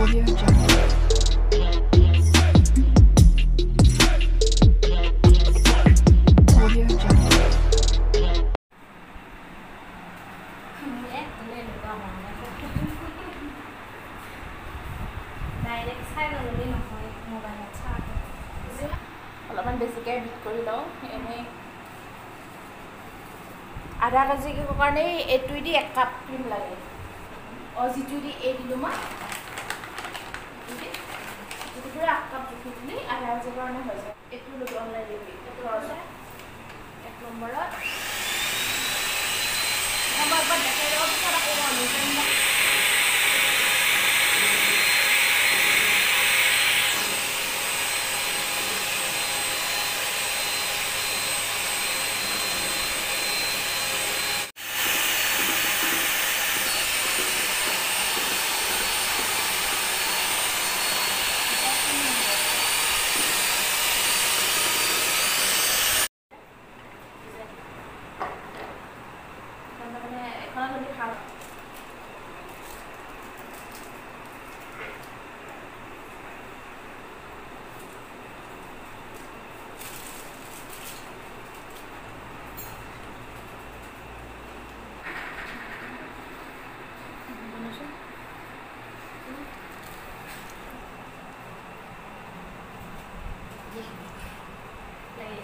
Audio Jungle. Audio Jungle. Direct side already নহয় মোবাইলত charge অলপমান বেছিকৈ বিট কৰি লওঁ এনেই আধা কেজি কাৰণে এইটো দি 1 কাপ ক্ৰীম লাগে যিটো দি এই দিলোঁ মই এইটো পুৰা 1 কাপ জুখি দিলে আধা কেজিৰ কাৰণে হৈ যায় এইটো লৈ অনলাইন দিবি এইটো আছে 1 নম্বৰত এবাৰ দেখাই দিব পিছত আকৌ অনলাইন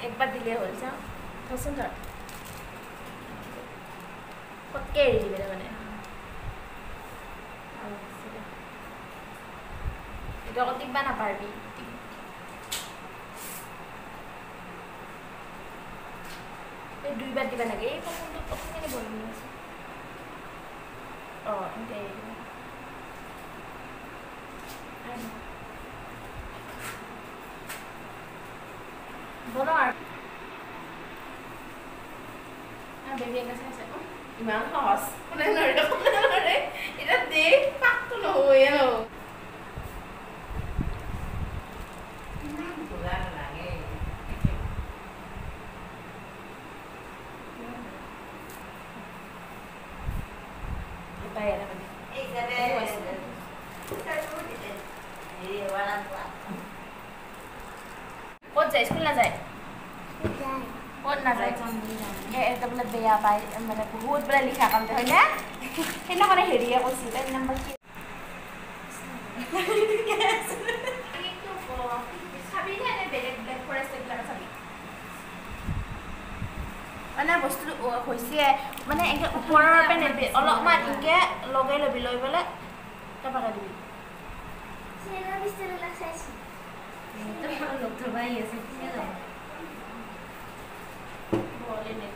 एक बार दिले हो जा पसंद है पक्के एरी दिबे माने এটা কত দিবা না পারবি এই দুইবার দিবা লাগে এই পছন্দ কতখানি বলবি আছে এটাই বলো আর বেবি একা আছে ইমান সহজ কোনে নৰে এটা দেখ পাকটো নহয় এনো ইমান ভোলা লাগে এটা এরা মানে এই যাবে এই ওয়ালা ক'ত যায় স্কুল না যায় ক'ত না যায় এটা বোলে বেয়া পায় মানে বহুত বোলে লিখা কামতে হয় না সেইদিনাখনে হেৰিয়ে কৈছিল তাই নম্বৰ কি চাবি নে বেলেগ ব্লেক ফৰেষ্ট এইবিলাক চাবি মানে বস্তুটো হৈছে মানে এনেকৈ ওপৰৰ পৰা নেবি অলপমান এনেকৈ লগাই ল'বি লৈ পেলাই তাৰপৰা দিবি Doctor Bayi আছে কি জানো বলে নে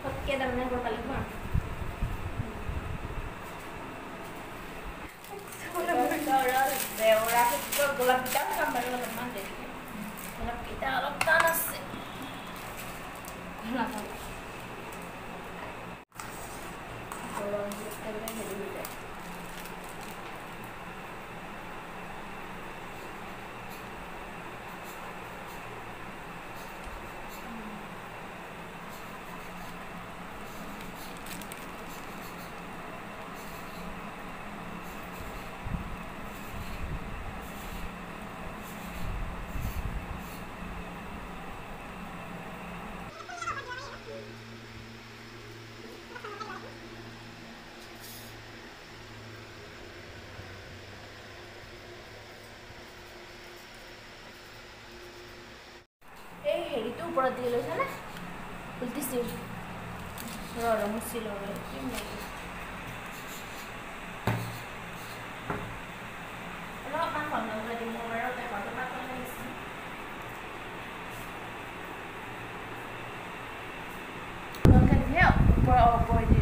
কতকে দামনে করতে লাগবে দেওরা তো গোলাপ পিঠা কামবারে মান দেই গোলাপ পিঠা অলপ টান আছে গোলাপ গরম করতে হেডি হয়ে যায় হেৰিটো ওপৰত দি লৈছে না উল্টিছিল মুচিল অলপমান বন্ধ কৰি দিম মোবাইলৰ দেখাটো পাতল লাগিছে দৰকাৰ দিলে ওপৰত দি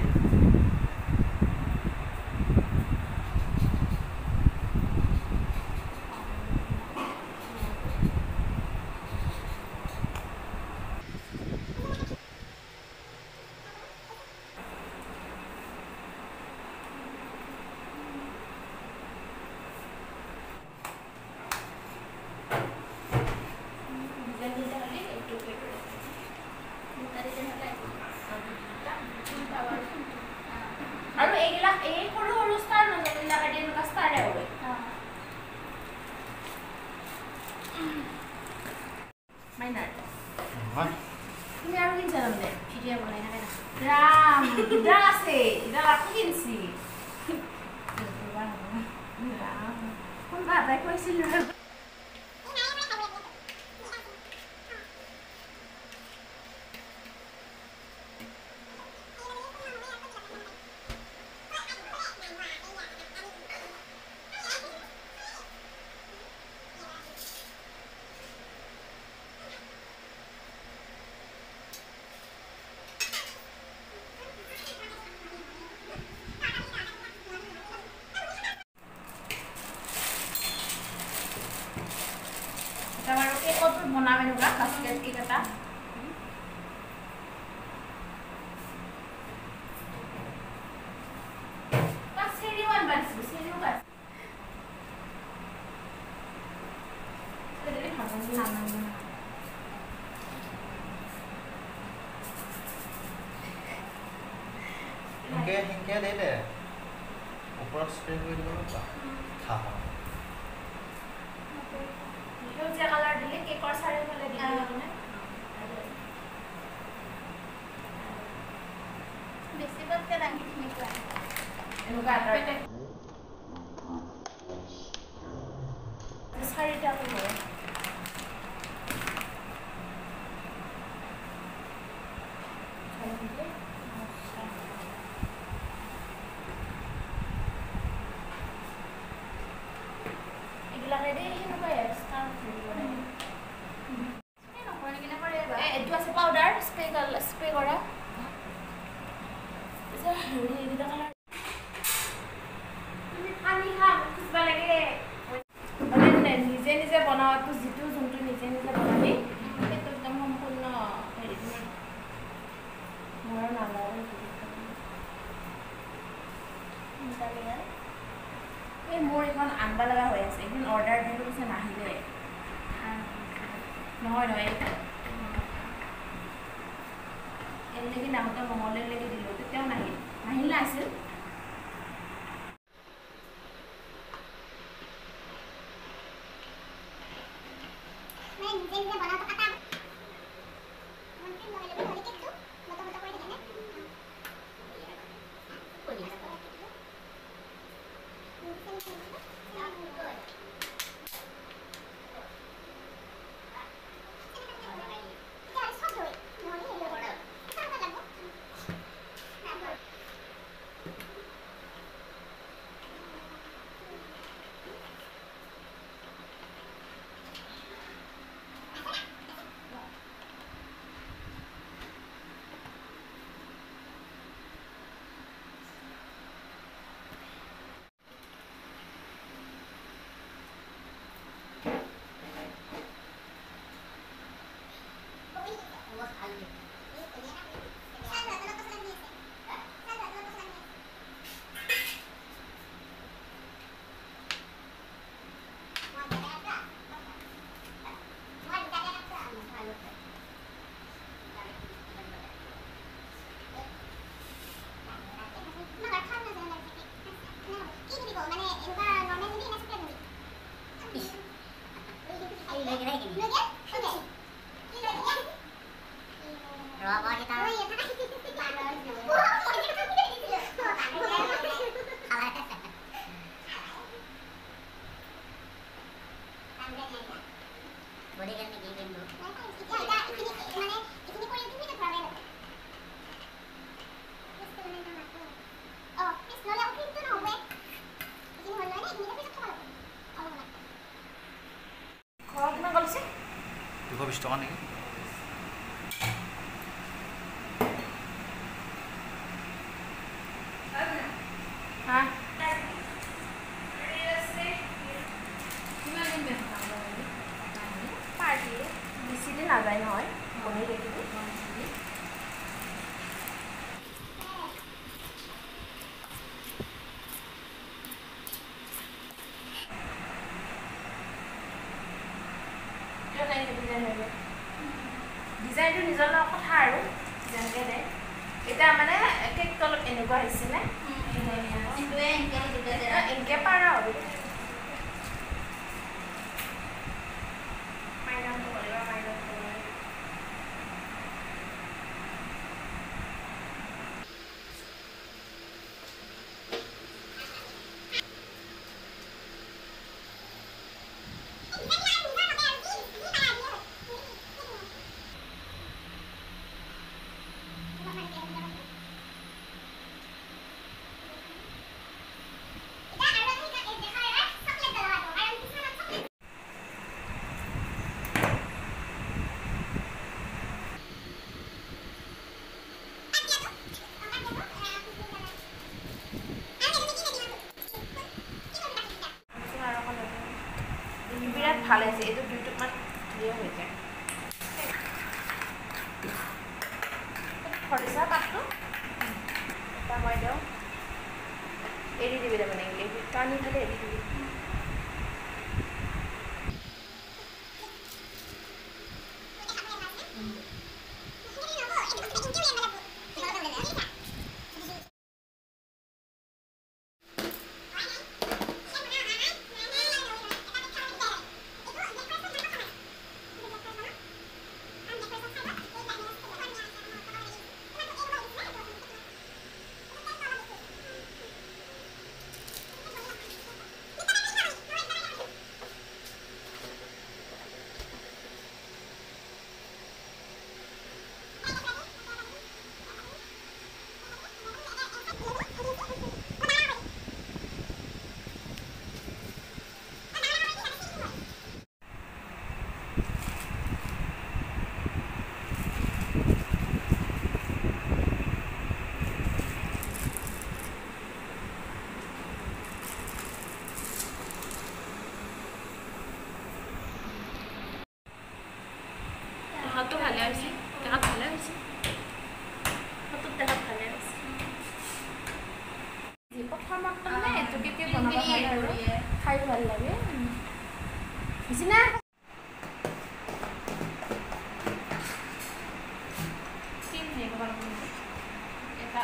তুমি আৰু কিনছা তাৰমানে ভিডিঅ' বনাই থাকে ৰাম ইডাল আছে ইডাল আকৌ কিনছি কোনবা এটাই কৈছিল Kamar ke kotor बनावे नुगा बास्केट के कटा का सीढ़ी वन बस सीढ़ी बस तेरे हाथ में नाम इनके दे दे ऊपर स्प्रे कर दो ना था जो कलर दिले केक और सारे वाले दिले ना बेसी बात के रंग की निकला एनुका आटर सारी टा को स्प्रे करा इसे हेडी हेडी कलर তুমি পানী খা খুজবা লাগে মানে নিজে নিজে বনাওটো যেটো জন্তু নিজে নিজে বনাবি সেইটো একদম সম্পূৰ্ণ হেৰি মোৰ নালাগে এই মোৰ এখন আনবা লগা হৈ আছে এখন অৰ্ডাৰ দিলো পিছে নাহিলে নহয় নহয় लेकिन नामता मंगले लेके दिलो तो क्या नहीं ना आसिल मैं निजे निजे बना तो कटा मंत्री मोबाइल पे होली के तू मोटा मोटा कोई देने कोई टका नहीं हाँ पार्टी बेसी दिन नाजाय নহয় বনি দেখিবি ডিজাইনটো নিজৰ লগত কথা আৰু যেনেকে দে এটা মানে কেক তলত এনেকুৱা হৈছিলে এনেকে পাৰা আৰু ভাল হৈছে এইটো দুইটুকমান দিয়ে হৈ যায় খৰিচা পাতটো এটা মই দিওঁ এৰি দিবি তাৰমানে পানী খালে এৰি দিবি দেখাতো ভালে হৈছে দেখাত ভালে হৈছে ফটোত দেখাত ভালে হৈছে যি প্ৰথমত মানে এইটো কেতিয়া বনাব ভাল আৰু খাই ভাল লাগে বুজি না তিন হেৰি কৰিব লাগিব এটা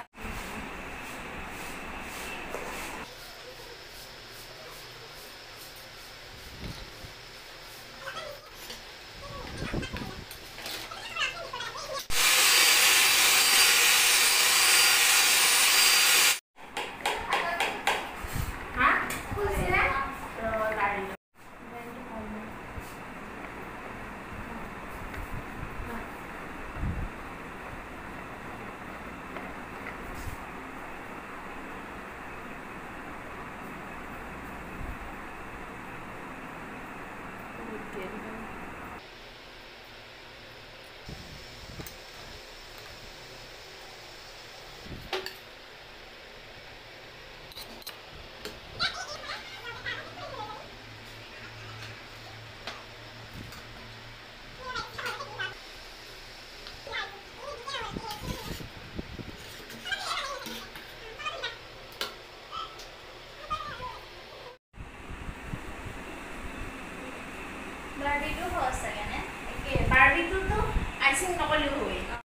বাৰ্বিটো সহজ চাগে নে? বাৰ্বিটোতো আইচিং নকৰিলেও হয়